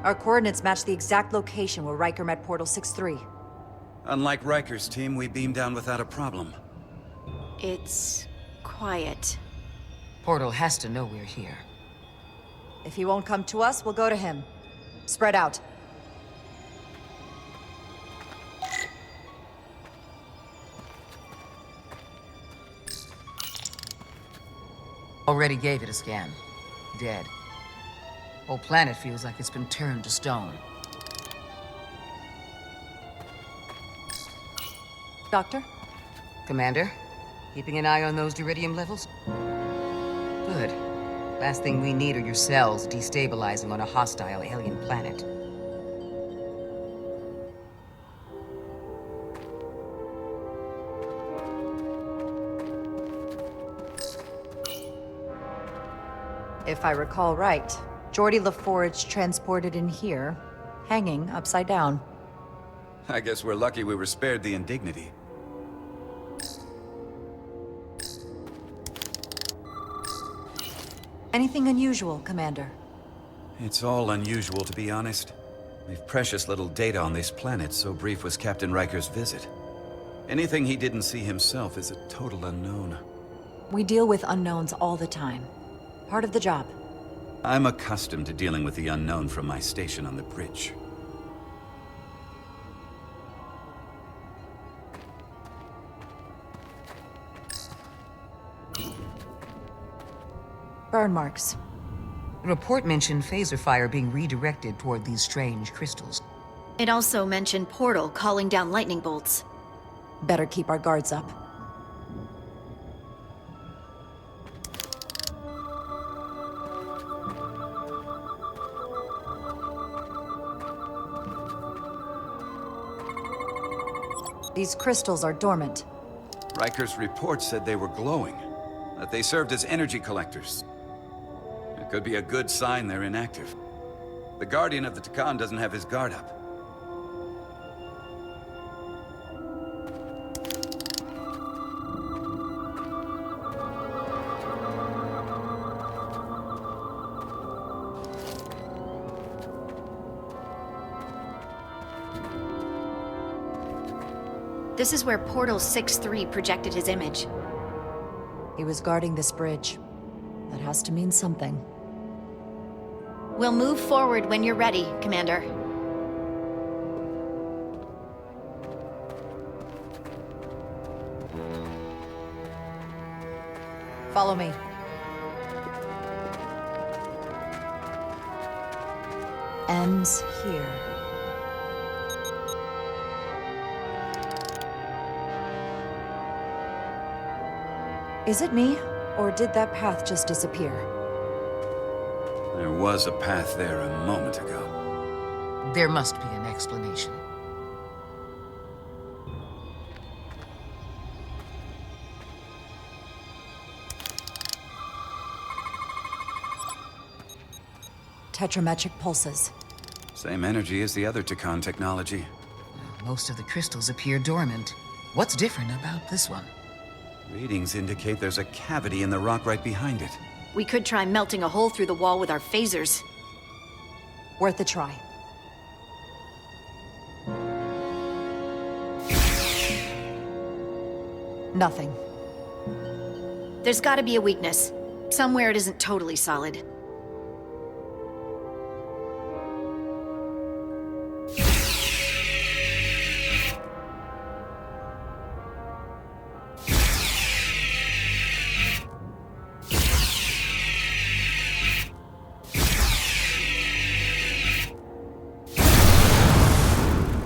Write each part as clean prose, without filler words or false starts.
Our coordinates match the exact location where Riker met Portal 6-3. Unlike Riker's team, we beamed down without a problem. It's quiet. Portal has to know we're here. If he won't come to us, we'll go to him. Spread out. Already gave it a scan. Dead. Whole planet feels like it's been turned to stone. Doctor? Commander, keeping an eye on those iridium levels? Good. Last thing we need are your cells destabilizing on a hostile alien planet. If I recall right, Geordi LaForge transported in here, hanging upside down. I guess we're lucky we were spared the indignity. Anything unusual, Commander? It's all unusual, to be honest. We've precious little data on this planet, so brief was Captain Riker's visit. Anything he didn't see himself is a total unknown. We deal with unknowns all the time. Part of the job. I'm accustomed to dealing with the unknown from my station on the bridge. Burn marks. The report mentioned phaser fire being redirected toward these strange crystals. It also mentioned Portal calling down lightning bolts. Better keep our guards up. These crystals are dormant. Riker's report said they were glowing, that they served as energy collectors. It could be a good sign they're inactive. The Guardian of the Takan doesn't have his guard up. This is where Portal 6-3 projected his image. He was guarding this bridge. That has to mean something. We'll move forward when you're ready, Commander. Follow me. Ends here. Is it me, or did that path just disappear? There was a path there a moment ago. There must be an explanation. Tetrametric pulses. Same energy as the other Takan technology. Most of the crystals appear dormant. What's different about this one? Readings indicate there's a cavity in the rock right behind it. We could try melting a hole through the wall with our phasers. Worth a try. Nothing. There's gotta be a weakness. Somewhere it isn't totally solid.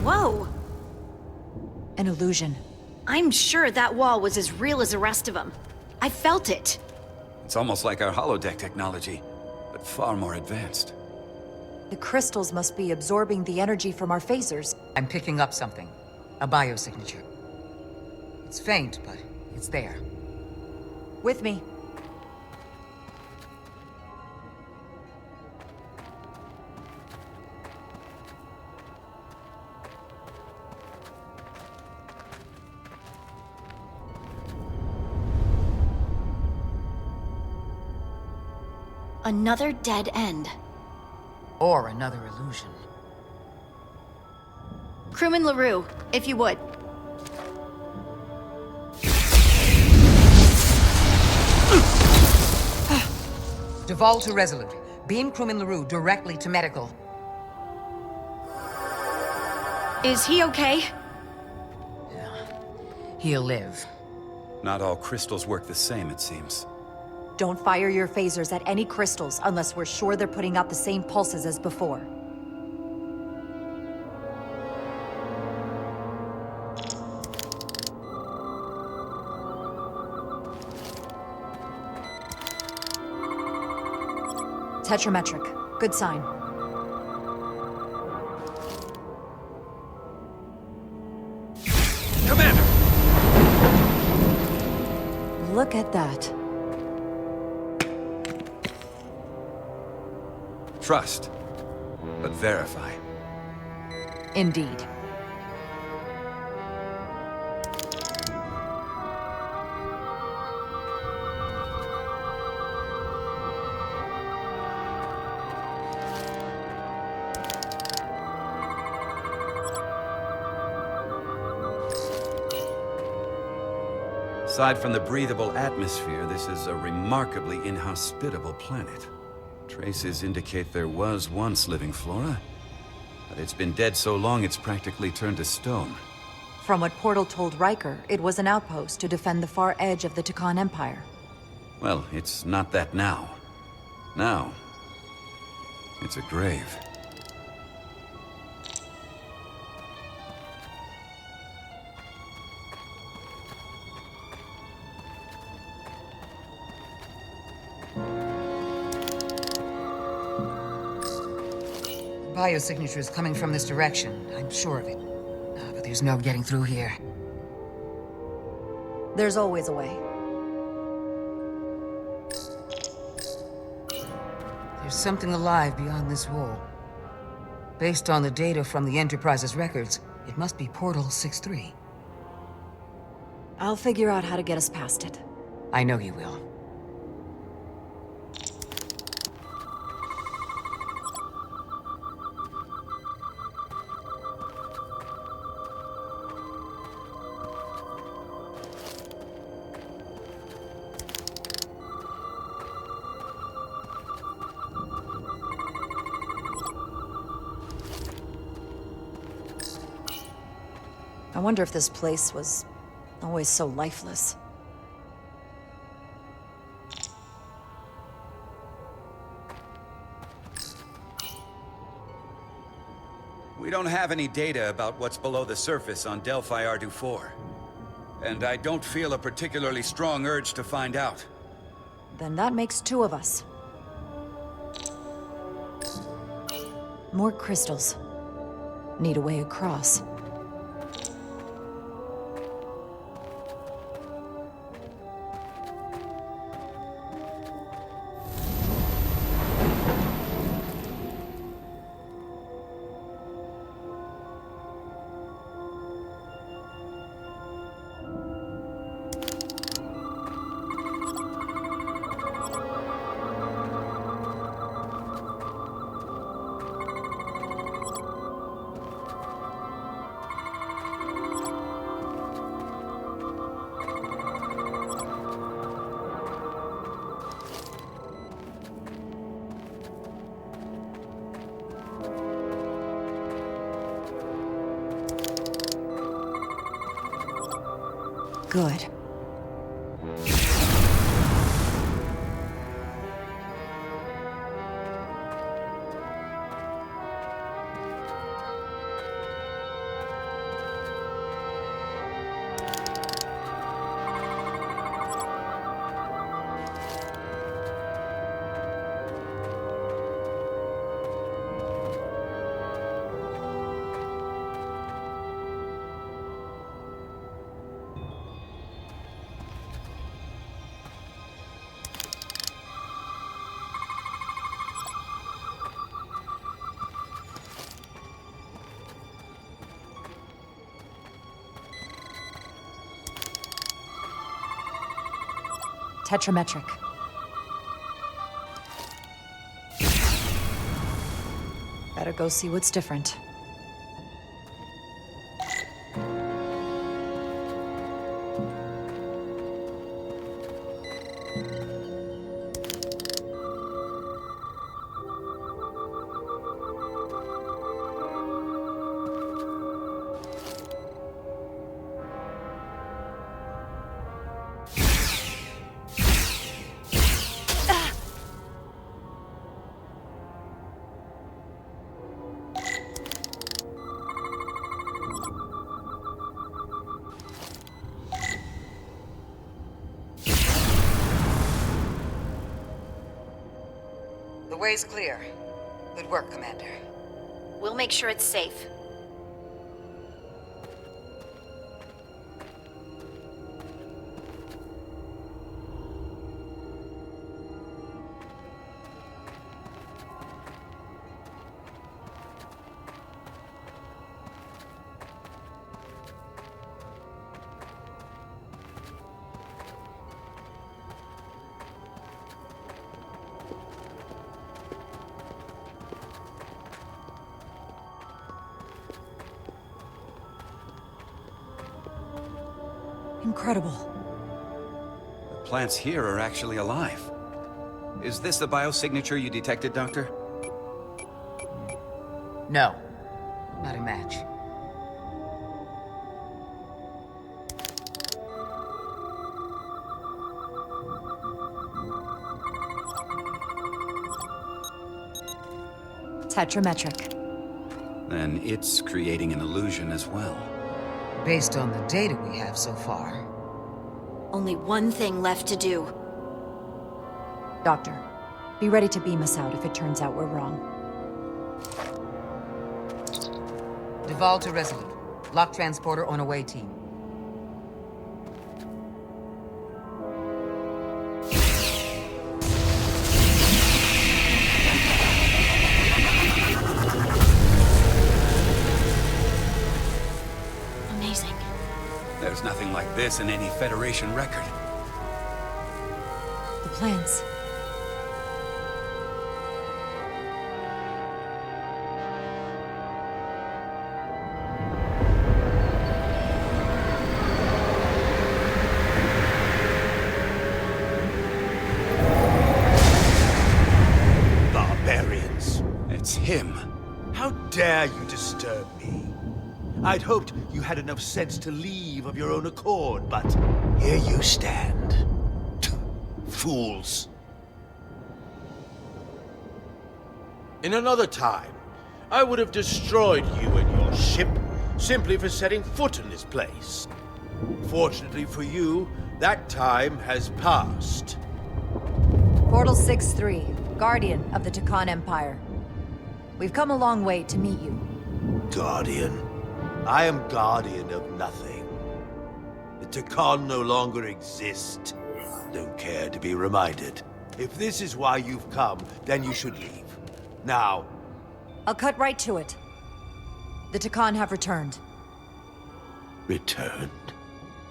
Whoa! An illusion. I'm sure that wall was as real as the rest of them. I felt it. It's almost like our holodeck technology, but far more advanced. The crystals must be absorbing the energy from our phasers. I'm picking up something. A biosignature. It's faint, but it's there. With me. Another dead end. Or another illusion. Crewman LaRue, if you would. Duval to Resolute. Beam Crewman LaRue directly to medical. Is he okay? He'll live. Not all crystals work the same, it seems. Don't fire your phasers at any crystals unless we're sure they're putting out the same pulses as before. Tetrametric. Good sign. Commander! Look at that. Trust, but verify. Indeed. Aside from the breathable atmosphere, this is a remarkably inhospitable planet. Traces indicate there was once living flora, but it's been dead so long it's practically turned to stone. From what Portal told Riker, it was an outpost to defend the far edge of the Takan Empire. Well, it's not that now. Now, it's a grave. Biosignature is coming from this direction. I'm sure of it. But there's no getting through here. There's always a way. There's something alive beyond this wall. Based on the data from the Enterprise's records, it must be Portal 6-3. I'll figure out how to get us past it. I know you will. I wonder if this place was always so lifeless. We don't have any data about what's below the surface on Delphi Ardu 4. And I don't feel a particularly strong urge to find out. Then that makes two of us. More crystals. Need a way across. Good. Tetrametric. Better go see what's different. The way's clear. Good work, Commander. We'll make sure it's safe. Incredible. The plants here are actually alive. Is this the biosignature you detected, Doctor? No, not a match. Tetrametric. Then it's creating an illusion as well. Based on the data we have so far. Only one thing left to do. Doctor, be ready to beam us out if it turns out we're wrong. Duval to Resolute. Lock transporter on away team. Amazing. There's nothing like this in any Federation record. The plans. Barbarians. It's him. How dare you disturb me? I'd hoped you had enough sense to leave of your own accord, but here you stand. Fools. In another time, I would have destroyed you and your ship simply for setting foot in this place. Fortunately for you, that time has passed. Portal 6-3, Guardian of the Takan Empire. We've come a long way to meet you. Guardian. I am guardian of nothing. The Takan no longer exist. Don't care to be reminded. If this is why you've come, then you should leave. Now. I'll cut right to it. The Takan have returned. Returned?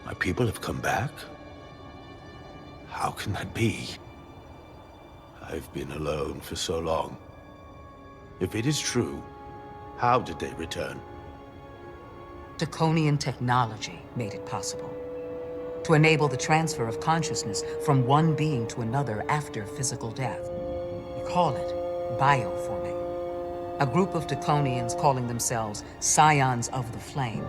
My people have come back? How can that be? I've been alone for so long. If it is true, how did they return? Draconian technology made it possible. To enable the transfer of consciousness from one being to another after physical death. We call it bioforming. A group of Draconians calling themselves Scions of the Flame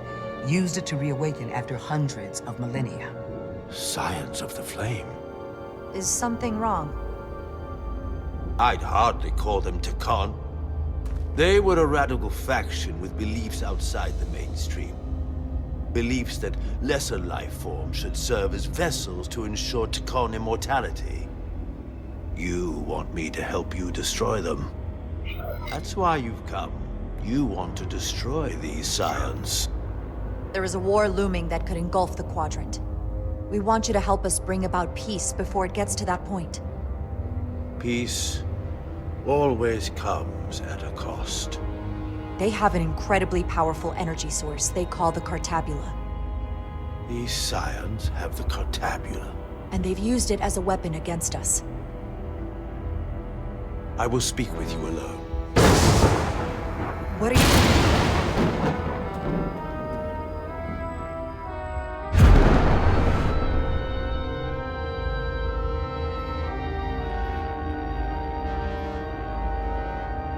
used it to reawaken after hundreds of millennia. Scions of the Flame? Is something wrong? I'd hardly call them Takan. They were a radical faction with beliefs outside the mainstream. Beliefs that lesser life forms should serve as vessels to ensure Takan immortality. You want me to help you destroy them. That's why you've come. You want to destroy these Scions. There is a war looming that could engulf the Quadrant. We want you to help us bring about peace before it gets to that point. Peace always comes at a cost. They have an incredibly powerful energy source they call the Cartabula. These Scions have the Cartabula. And they've used it as a weapon against us. I will speak with you alone. What are you...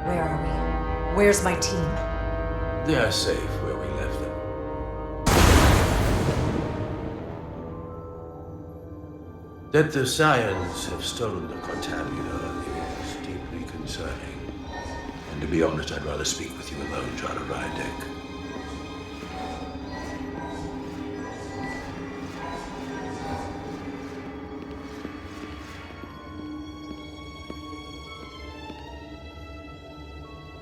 Where are we? Where's my team? They are safe where we left them. That the Scions have stolen the Cortabula is deeply concerning. And to be honest, I'd rather speak with you alone, John Rydick.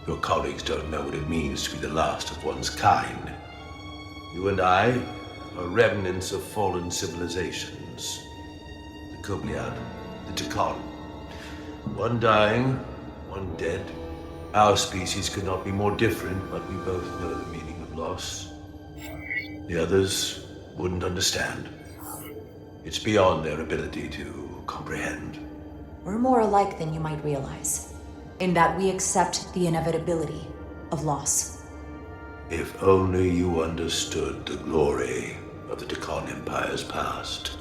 Your colleagues don't know what it means to be the last of one's kind. You and I are remnants of fallen civilizations. The Kobliad, the Tekon. One dying, one dead. Our species could not be more different, but we both know the meaning of loss. The others wouldn't understand. It's beyond their ability to comprehend. We're more alike than you might realize, in that we accept the inevitability of loss. If only you understood the glory of the Tekon Empire's past.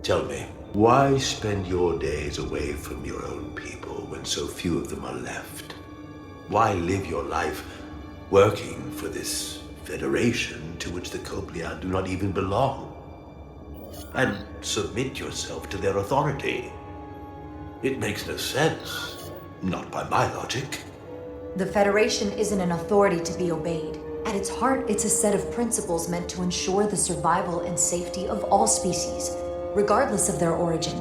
Tell me, why spend your days away from your own people when so few of them are left? Why live your life working for this federation to which the Kobliad do not even belong? And submit yourself to their authority? It makes no sense. Not by my logic. The Federation isn't an authority to be obeyed. At its heart, it's a set of principles meant to ensure the survival and safety of all species, regardless of their origin.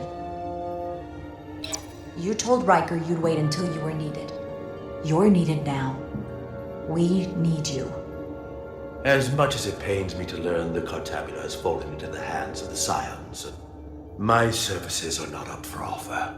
You told Riker you'd wait until you were needed. You're needed now. We need you. As much as it pains me to learn the Cortabula has fallen into the hands of the Scions, my services are not up for offer.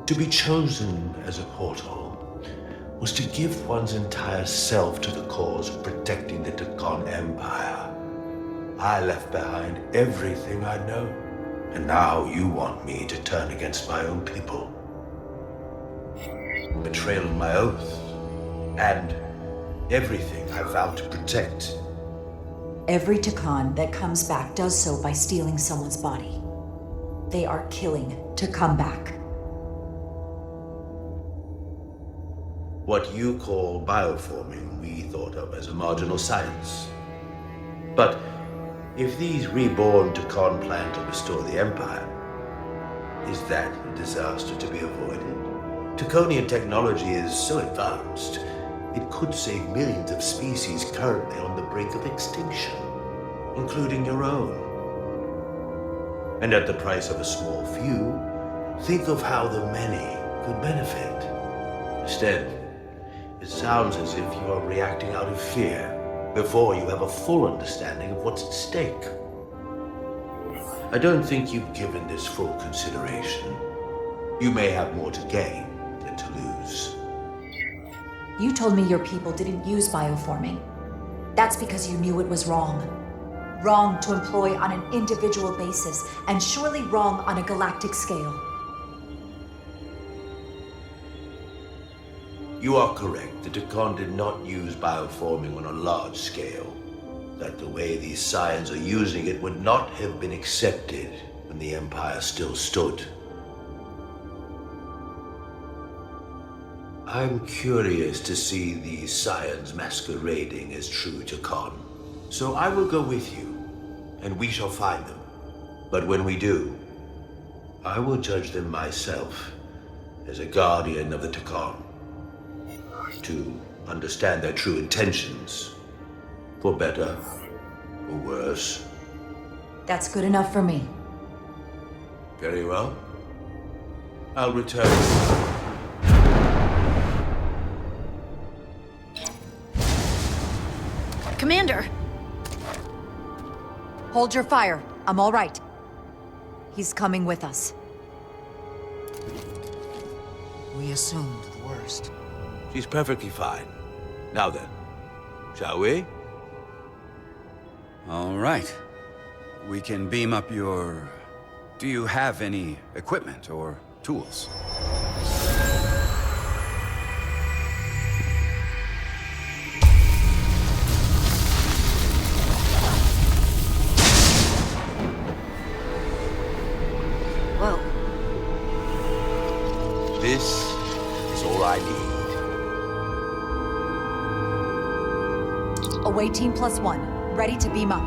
To be chosen as a portal was to give one's entire self to the cause of protecting the Tekon Empire. I left behind everything I know, and now you want me to turn against my own people. Betrayal of my oath, and everything I vowed to protect. Every Tekon that comes back does so by stealing someone's body. They are killing to come back. What you call bioforming, we thought of as a marginal science. But if these reborn Tekon plan to restore the Empire, is that a disaster to be avoided? Tekonian technology is so advanced, it could save millions of species currently on the brink of extinction, including your own. And at the price of a small few, think of how the many could benefit. Instead, it sounds as if you are reacting out of fear before you have a full understanding of what's at stake. I don't think you've given this full consideration. You may have more to gain than to lose. You told me your people didn't use bioforming. That's because you knew it was wrong. Wrong to employ on an individual basis, and surely wrong on a galactic scale. You are correct. The Tekon did not use bioforming on a large scale. That the way these Scions are using it would not have been accepted when the Empire still stood. I'm curious to see these Scions masquerading as true Tekon. So I will go with you, and we shall find them. But when we do, I will judge them myself as a guardian of the Tekon. To understand their true intentions For better or worse. That's good enough for me. Very well. I'll return. Commander! Hold your fire. I'm all right. He's coming with us. We assumed the worst. She's perfectly fine. Now then, shall we? All right. We can beam up your... Do you have any equipment or tools? Whoa. This is all I need. Away team +1. Ready to beam up.